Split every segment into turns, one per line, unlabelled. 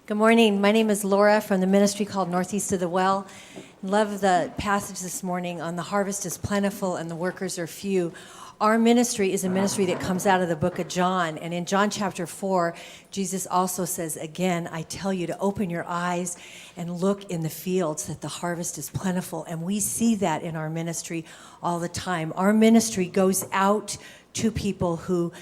Good morning. My name is Laura from the ministry called Northeast of the Well. Love the passage this morning on the harvest is plentiful and the workers are few. Our ministry is a ministry that comes out of the book of John. And in John chapter 4, Jesus also says, again, I tell you to open your eyes and look in the fields that the harvest is plentiful. And we see that in our ministry all the time. Our ministry goes out to people who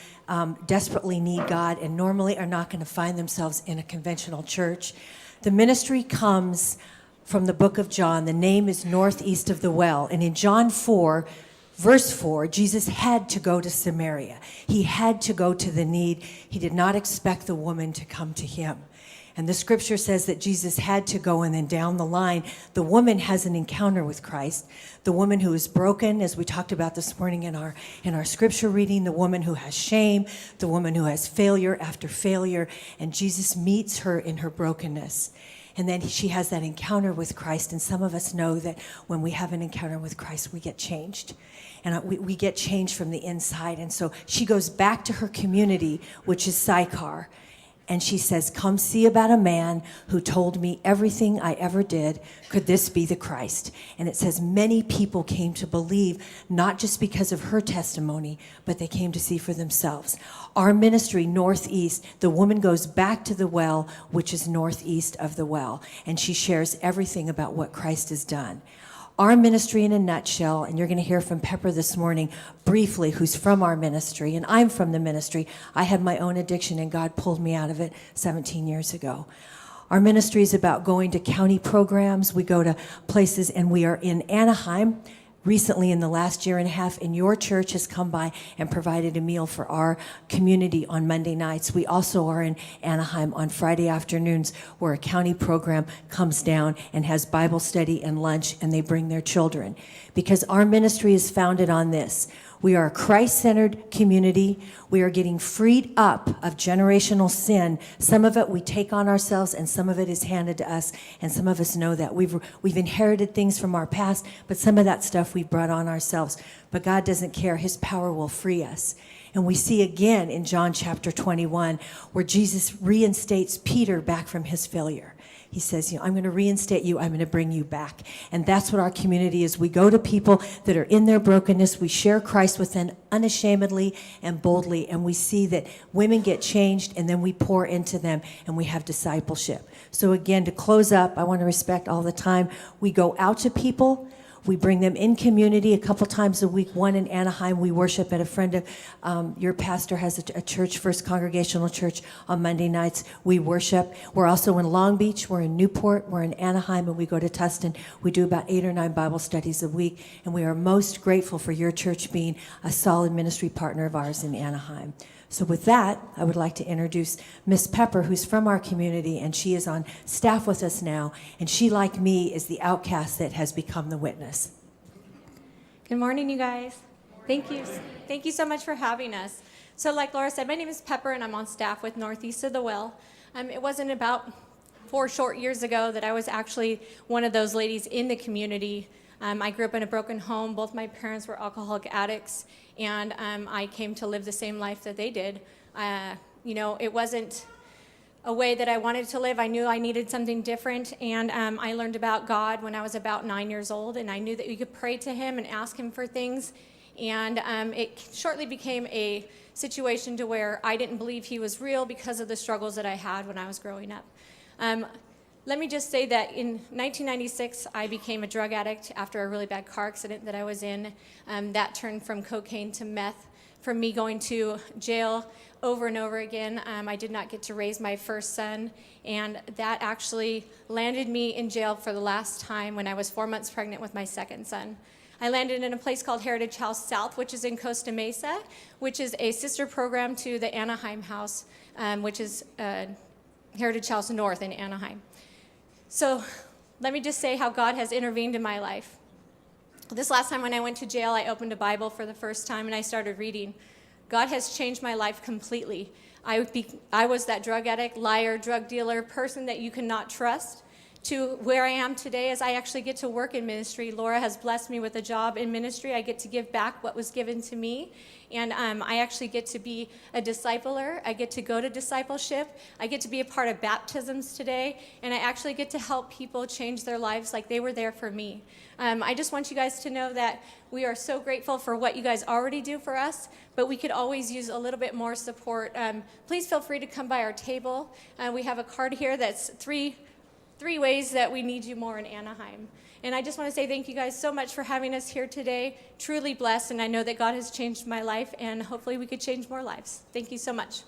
desperately need God and normally are not going to find themselves in a conventional church. The ministry comes from the book of John. The name is Northeast of the Well. And in John 4, verse 4, Jesus had to go to Samaria. He had to go to the need. He did not expect the woman to come to him. And the scripture says that Jesus had to go, and then down the line, the woman has an encounter with Christ. The woman who is broken, as we talked about this morning in our scripture reading, the woman who has shame, the woman who has failure after failure, and Jesus meets her in her brokenness. And then she has that encounter with Christ, and some of us know that when we have an encounter with Christ, we get changed. And we get changed from the inside. And so she goes back to her community, which is Sychar. And she says, come see about a man who told me everything I ever did. Could this be the Christ? And it says many people came to believe, not just because of her testimony, but they came to see for themselves. Our ministry, Northeast, the woman goes back to the well, which is northeast of the well. And she shares everything about what Christ has done. Our ministry in a nutshell, and you're going to hear from Pepper this morning briefly, who's from our ministry, and I'm from the ministry. I had my own addiction, and God pulled me out of it 17 years ago. Our ministry is about going to county programs. We go to places, and we are in Anaheim. Recently, in the last year and a half, and your church has come by and provided a meal for our community on Monday nights. We also are in Anaheim on Friday afternoons, where a county program comes down and has Bible study and lunch, and they bring their children. Because our ministry is founded on this. We are a Christ-centered community. We are getting freed up of generational sin. Some of it we take on ourselves, and some of it is handed to us, and some of us know that. We've inherited things from our past, but some of that stuff we've brought on ourselves. But God doesn't care. His power will free us. And we see again in John chapter 21 where Jesus reinstates Peter back from his failure. He says, I'm going to reinstate you. I'm going to bring you back. And that's what our community is. We go to people that are in their brokenness. We share Christ with them unashamedly and boldly. And we see that women get changed, and then we pour into them, and we have discipleship. So again, to close up, I want to respect all the time. We go out to people. We bring them in community a couple times a week. One in Anaheim, we worship at a friend of your pastor has a church, First Congregational Church, on Monday nights. We worship. We're also in Long Beach. We're in Newport. We're in Anaheim, and we go to Tustin. We do about 8 or 9 Bible studies a week, and we are most grateful for your church being a solid ministry partner of ours in Anaheim. So with that, I would like to introduce Miss Pepper, who's from our community, and she is on staff with us now, and she, like me, is the outcast that has become the witness.
Good morning, you guys. Thank you. Thank you so much for having us. So like Laura said, my name is Pepper, and I'm on staff with Northeast of the Well. It wasn't about 4 short years ago that I was actually one of those ladies in the community. I grew up in a broken home. Both my parents were alcoholic addicts, and I came to live the same life that they did. It wasn't a way that I wanted to live. I knew I needed something different, and I learned about God when I was about 9 years old, and I knew that you could pray to him and ask him for things, and it shortly became a situation to where I didn't believe he was real because of the struggles that I had when I was growing up. Let me just say that in 1996, I became a drug addict after a really bad car accident that I was in. That turned from cocaine to meth. From me going to jail over and over again, I did not get to raise my first son, and that actually landed me in jail for the last time when I was 4 months pregnant with my second son. I landed in a place called Heritage House South, which is in Costa Mesa, which is a sister program to the Anaheim House, which is Heritage House North in Anaheim. So let me just say how God has intervened in my life. This last time when I went to jail, I opened a Bible for the first time and I started reading. God has changed my life completely. I was that drug addict, liar, drug dealer, person that you cannot trust. to where I am today is I actually get to work in ministry. Laura has blessed me with a job in ministry. I get to give back what was given to me. And I actually get to be a discipler. I get to go to discipleship. I get to be a part of baptisms today. And I actually get to help people change their lives like they were there for me. I just want you guys to know that we are so grateful for what you guys already do for us, but we could always use a little bit more support. Please feel free to come by our table. We have a card here that's three ways that we need you more in Anaheim. And I just want to say thank you guys so much for having us here today. Truly blessed, and I know that God has changed my life, and hopefully we could change more lives. Thank you so much.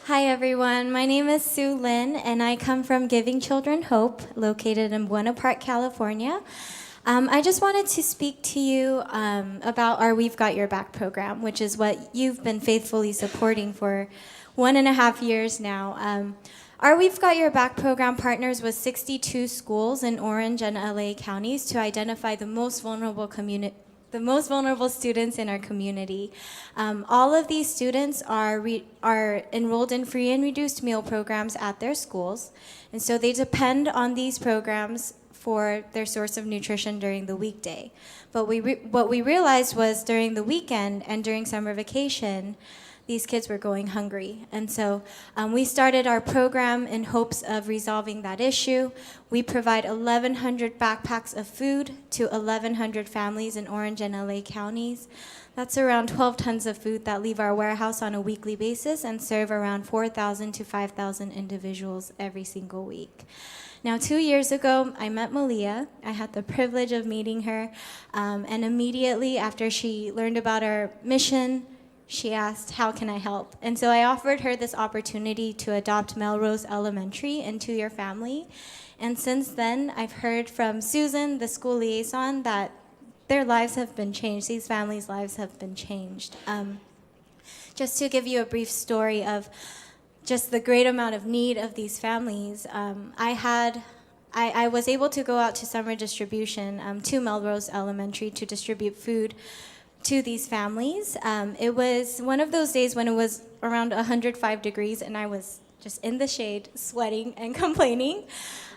Hi everyone, my name is SueLynn and I come from Giving Children Hope, located in Buena Park, California. I just wanted to speak to you about our We've Got Your Back program, which is what you've been faithfully supporting for 1.5 years now. Our We've Got Your Back program partners with 62 schools in Orange and LA counties to identify the most vulnerable students in our community. All of these students are enrolled in free and reduced meal programs at their schools, and so they depend on these programs for their source of nutrition during the weekday. But what we realized was during the weekend and during summer vacation, these kids were going hungry. And so we started our program in hopes of resolving that issue. We provide 1,100 backpacks of food to 1,100 families in Orange and LA counties. That's around 12 tons of food that leave our warehouse on a weekly basis and serve around 4,000 to 5,000 individuals every single week. Now, 2 years ago, I met Malia. I had the privilege of meeting her. And immediately after she learned about our mission, she asked, how can I help? And so I offered her this opportunity to adopt Melrose Elementary into your family. And since then, I've heard from Susan, the school liaison, that their lives have been changed. These families' lives have been changed. Just to give you a brief story of just the great amount of need of these families, I was able to go out to summer distribution to Melrose Elementary to distribute food to these families. It was one of those days when it was around 105 degrees and I was just in the shade, sweating and complaining.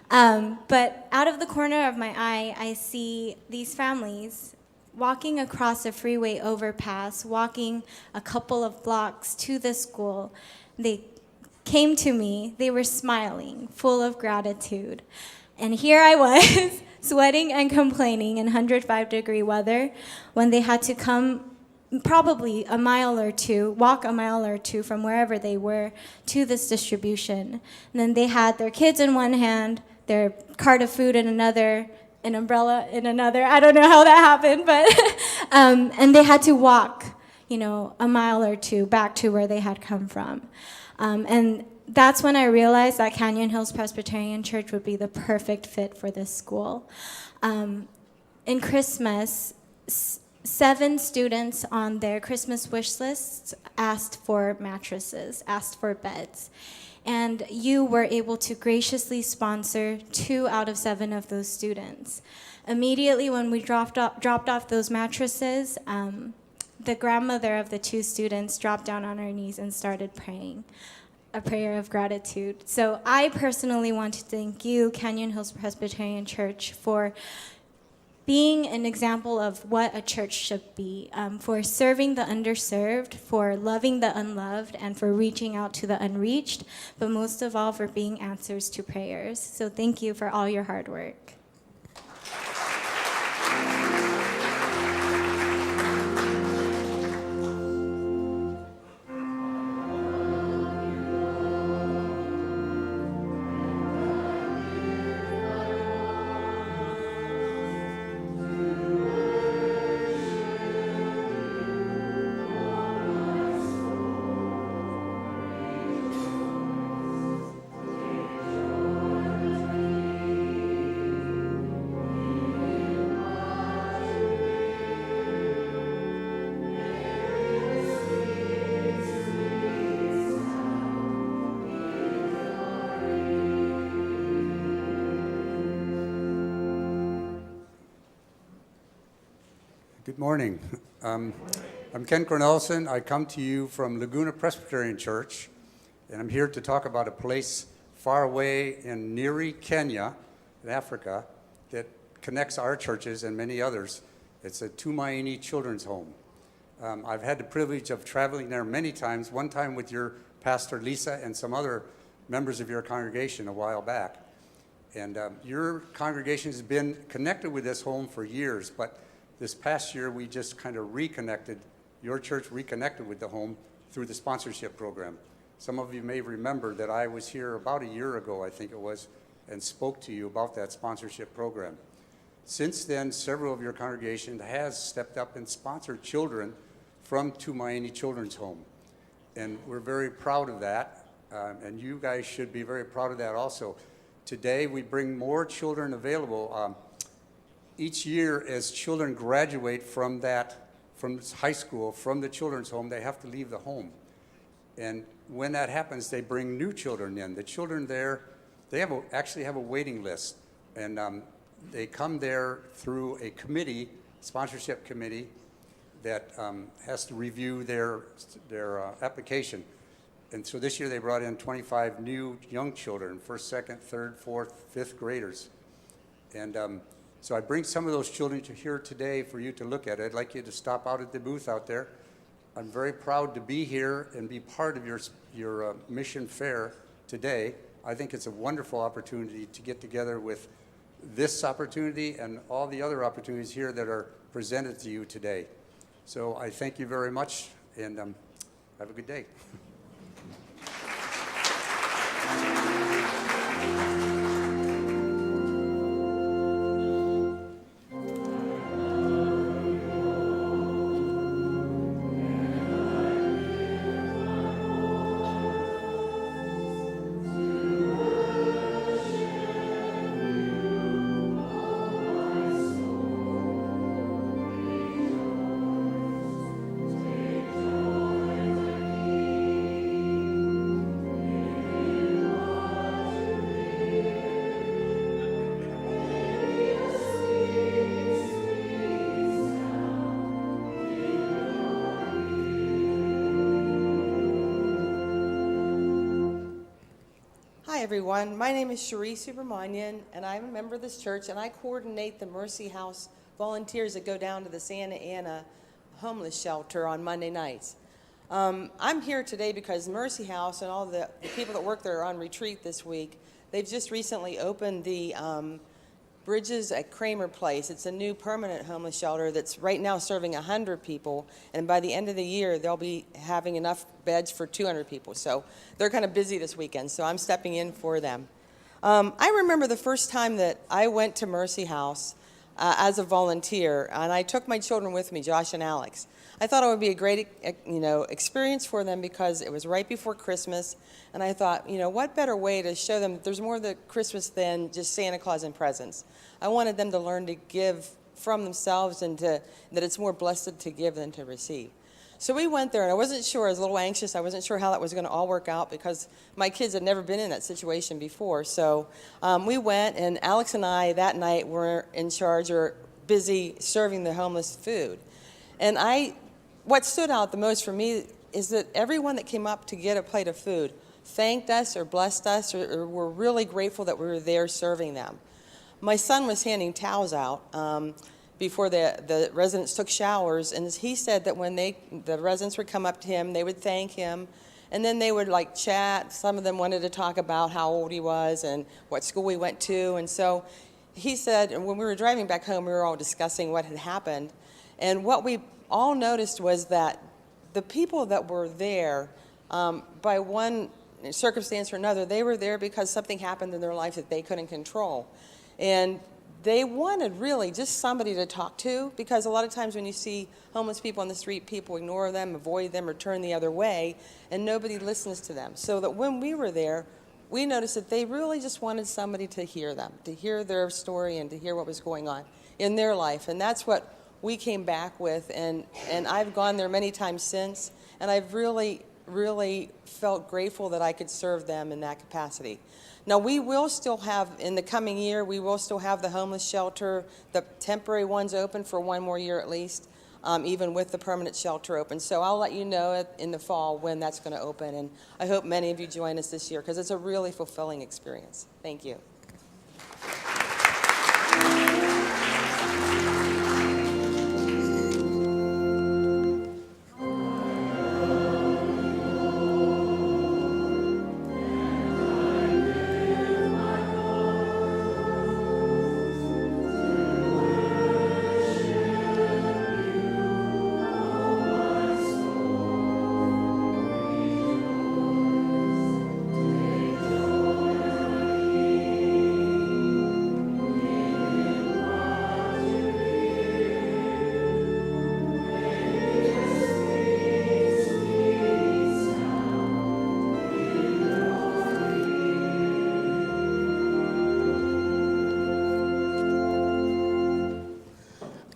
But out of the corner of my eye, I see these families walking across a freeway overpass, walking a couple of blocks to the school. They came to me, they were smiling, full of gratitude. And here I was, sweating and complaining in 105-degree weather when they had to come probably a mile or two, walk a mile or two from wherever they were to this distribution. And then they had their kids in one hand, their cart of food in another, an umbrella in another. I don't know how that happened, but and they had to walk, a mile or two back to where they had come from. And that's when I realized that Canyon Hills Presbyterian Church would be the perfect fit for this school. In Christmas, 7 students on their Christmas wish lists asked for mattresses, asked for beds. And you were able to graciously sponsor 2 out of 7 of those students. Immediately when we dropped off those mattresses, the grandmother of the 2 students dropped down on her knees and started praying a prayer of gratitude. So I personally want to thank you, Canyon Hills Presbyterian Church, for being an example of what a church should be, for serving the underserved, for loving the unloved, and for reaching out to the unreached, but most of all for being answers to prayers. So thank you for all your hard work.
Good morning. I'm Ken Cornelison. I come to you from Laguna Presbyterian Church, and I'm here to talk about a place far away in Nyeri, Kenya, in Africa, that connects our churches and many others. It's a Tumiani children's home. I've had the privilege of traveling there many times, one time with your pastor, Lisa, and some other members of your congregation a while back. And your congregation has been connected with this home for years, but this past year we just kind of reconnected, your church reconnected with the home through the sponsorship program. Some of you may remember that I was here about a year ago, I think it was, and spoke to you about that sponsorship program. Since then, several of your congregation has stepped up and sponsored children from Tumiani Children's Home. And we're very proud of that, and you guys should be very proud of that also. Today, we bring more children available. Each year, as children graduate from high school, from the children's home, they have to leave the home. And when that happens, they bring new children in. The children there, they actually have a waiting list. And they come there through a committee, sponsorship committee, that has to review their application. And so this year they brought in 25 new young children, first, second, third, fourth, fifth graders. And so I bring some of those children to here today for you to look at. I'd like you to stop out at the booth out there. I'm very proud to be here and be part of your mission fair today. I think it's a wonderful opportunity to get together with this opportunity and all the other opportunities here that are presented to you today. So I thank you very much, and have a good day.
Hi everyone, my name is Sheree Subramanyam, and I'm a member of this church, and I coordinate the Mercy House volunteers that go down to the Santa Ana homeless shelter on Monday nights. I'm here today because Mercy House and all the people that work there are on retreat this week. They've just recently opened the Bridges at Kramer Place. It's a new permanent homeless shelter that's right now serving 100 people, and by the end of the year, they'll be having enough beds for 200 people. So they're kind of busy this weekend, so I'm stepping in for them. I remember the first time that I went to Mercy House as a volunteer, and I took my children with me, Josh and Alex. I thought it would be a great, experience for them because it was right before Christmas, and I thought, what better way to show them that there's more to Christmas than just Santa Claus and presents. I wanted them to learn to give from themselves and that it's more blessed to give than to receive. So we went there, and I wasn't sure. I was a little anxious. I wasn't sure how that was going to all work out because my kids had never been in that situation before. So we went, and Alex and I that night were in charge or busy serving the homeless food. And what stood out the most for me is that everyone that came up to get a plate of food thanked us or blessed us or were really grateful that we were there serving them. My son was handing towels out before the residents took showers, and he said that when the residents would come up to him, they would thank him, and then they would chat. Some of them wanted to talk about how old he was and what school we went to, and so he said, and when we were driving back home, we were all discussing what had happened, and what we all noticed was that the people that were there, by one circumstance or another, they were there because something happened in their life that they couldn't control. And they wanted really just somebody to talk to, because a lot of times when you see homeless people on the street, people ignore them, avoid them, or turn the other way, and nobody listens to them. So that when we were there, we noticed that they really just wanted somebody to hear them, to hear their story and to hear what was going on in their life. And that's what we came back with, and I've gone there many times since, and I've really, really felt grateful that I could serve them in that capacity. Now, we will still have, in the coming year, we will still have the homeless shelter, the temporary ones open for one more year at least. even with the permanent shelter open. So I'll let you know in the fall when that's going to open, and I hope many of you join us this year because it's a really fulfilling experience. Thank you.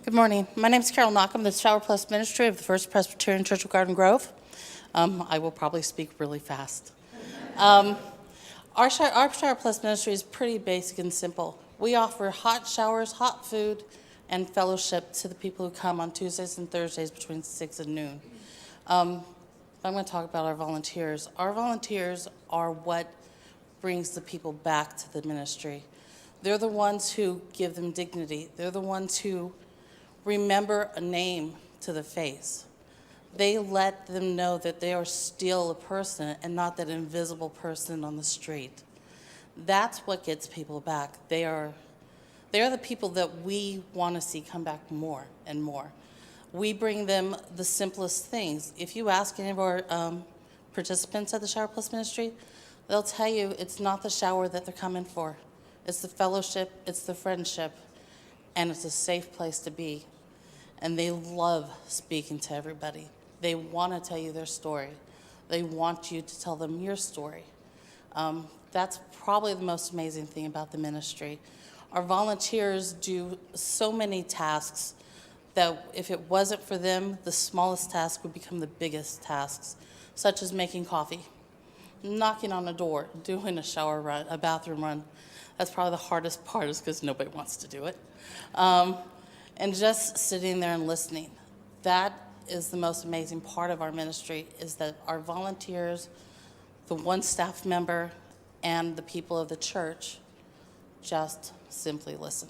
Good morning. My name is Carole Knockon, the Shower Plus Ministry of the First Presbyterian Church of Garden Grove. I will probably speak really fast. Our Shower Plus Ministry is pretty basic and simple. We offer hot showers, hot food, and fellowship to the people who come on Tuesdays and Thursdays between 6 and noon. I'm going to talk about our volunteers. Our volunteers are what brings the people back to the ministry. They're the ones who give them dignity. They're the ones who remember a name to the face. They let them know that they are still a person and not that invisible person on the street. That's what gets people back. They are the people that we want to see come back more and more. We bring them the simplest things. If you ask any of our participants at the Shower Plus Ministry, they'll tell you it's not the shower that they're coming for. It's the fellowship, it's the friendship, and it's a safe place to be. And they love speaking to everybody. They want to tell you their story. They want you to tell them your story. That's probably the most amazing thing about the ministry. Our volunteers do so many tasks that if it wasn't for them, the smallest task would become the biggest tasks, such as making coffee, knocking on a door, doing a shower run, a bathroom run. That's probably the hardest part is because nobody wants to do it. And just sitting there and listening. That is the most amazing part of our ministry, is that our volunteers, the one staff member, and the people of the church just simply listen.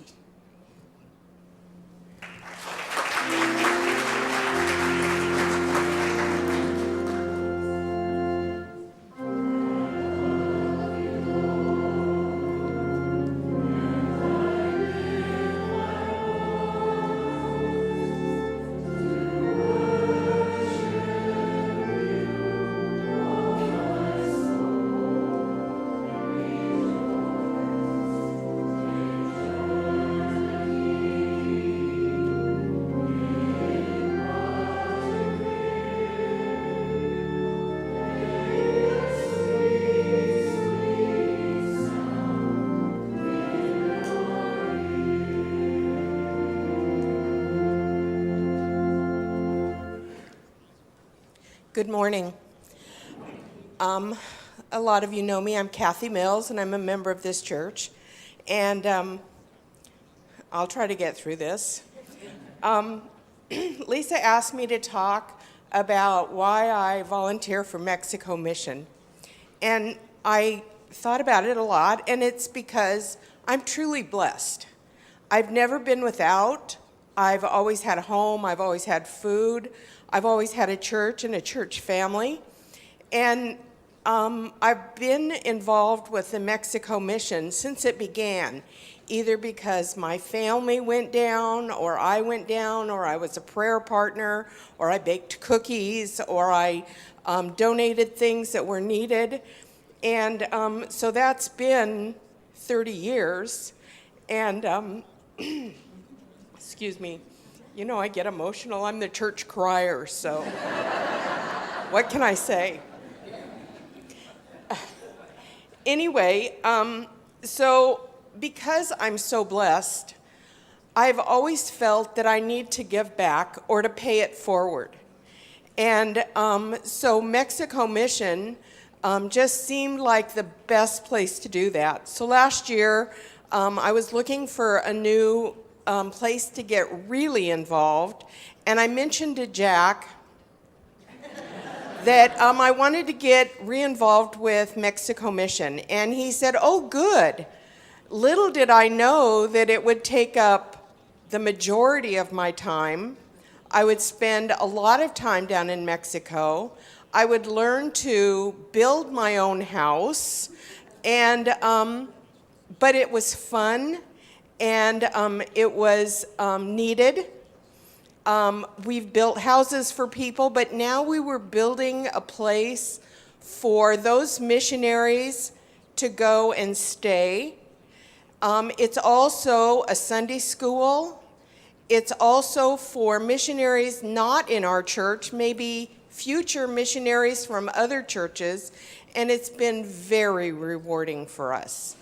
Good morning. A lot of you know me. I'm Kathy Mills, and I'm a member of this church. And I'll try to get through this. Lisa asked me to talk about why I volunteer for Mexico Mission. And I thought about it a lot, and it's because I'm truly blessed. I've never been without. I've always had a home. I've always had food. I've always had a church and a church family. And I've been involved with the Mexico Mission since it began, either because my family went down, or I went down, or I was a prayer partner, or I baked cookies, or I donated things that were needed. And so that's been 30 years. And excuse me. You know, I get emotional. I'm the church crier, so what can I say? Anyway, so because I'm so blessed, I've always felt that I need to give back or to pay it forward. And so Mexico Mission just seemed like the best place to do that. So last year, I was looking for a new place to get really involved, and I mentioned to Jack that I wanted to get re-involved with Mexico Mission. And he said, oh, good. Little did I know that it would take up the majority of my time. I would spend a lot of time down in Mexico. I would learn to build my own house, and but it was fun, and it was needed. We've built houses for people, but now we were building a place for those missionaries to go and stay. It's also a Sunday school. It's also for missionaries not in our church, maybe future missionaries from other churches, and it's been very rewarding for us.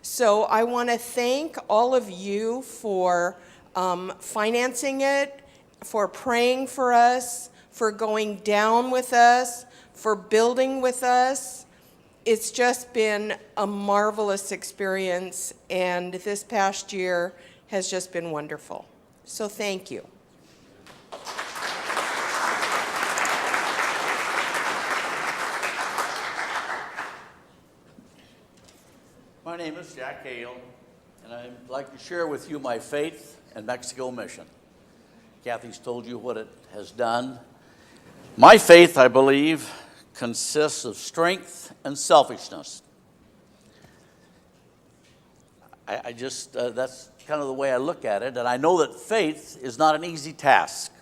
So I want to thank all of you for financing it, for praying for us, for going down with us, for building with us. It's just been a marvelous experience, and this past year has just been wonderful. So thank you.
My name is Jack Hale, and I'd like to share with you my faith in Mexico Mission. Kathy's told you what it has done. My faith, I believe, consists of strength and selfishness. That's kind of the way I look at it, and I know that faith is not an easy task.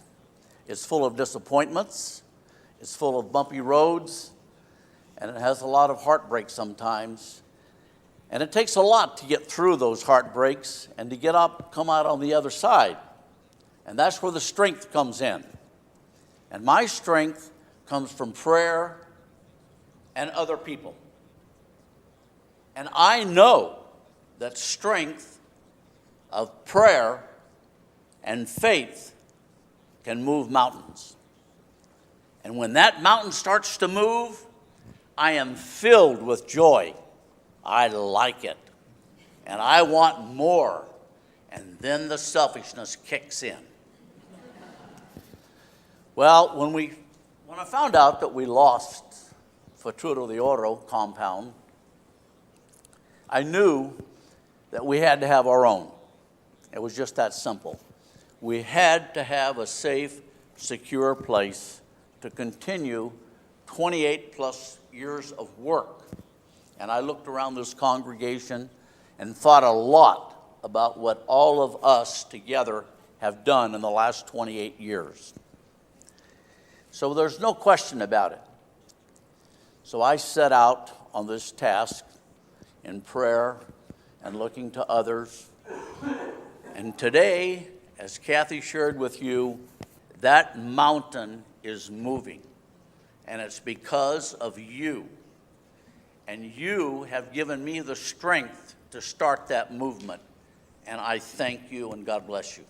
It's full of disappointments, it's full of bumpy roads, and it has a lot of heartbreak sometimes. And it takes a lot to get through those heartbreaks and to come out on the other side. And that's where the strength comes in. And my strength comes from prayer and other people. And I know that strength of prayer and faith can move mountains. And when that mountain starts to move, I am filled with joy. I like it. And I want more. And then the selfishness kicks in. Well, when I found out that we lost Futuro de Oro compound, I knew that we had to have our own. It was just that simple. We had to have a safe, secure place to continue 28 plus years of work. And I looked around this congregation and thought a lot about what all of us together have done in the last 28 years. So there's no question about it. So I set out on this task in prayer and looking to others. And today, as Kathy shared with you, that mountain is moving. And it's because of you. And you have given me the strength to start that movement. And I thank you, and God bless you.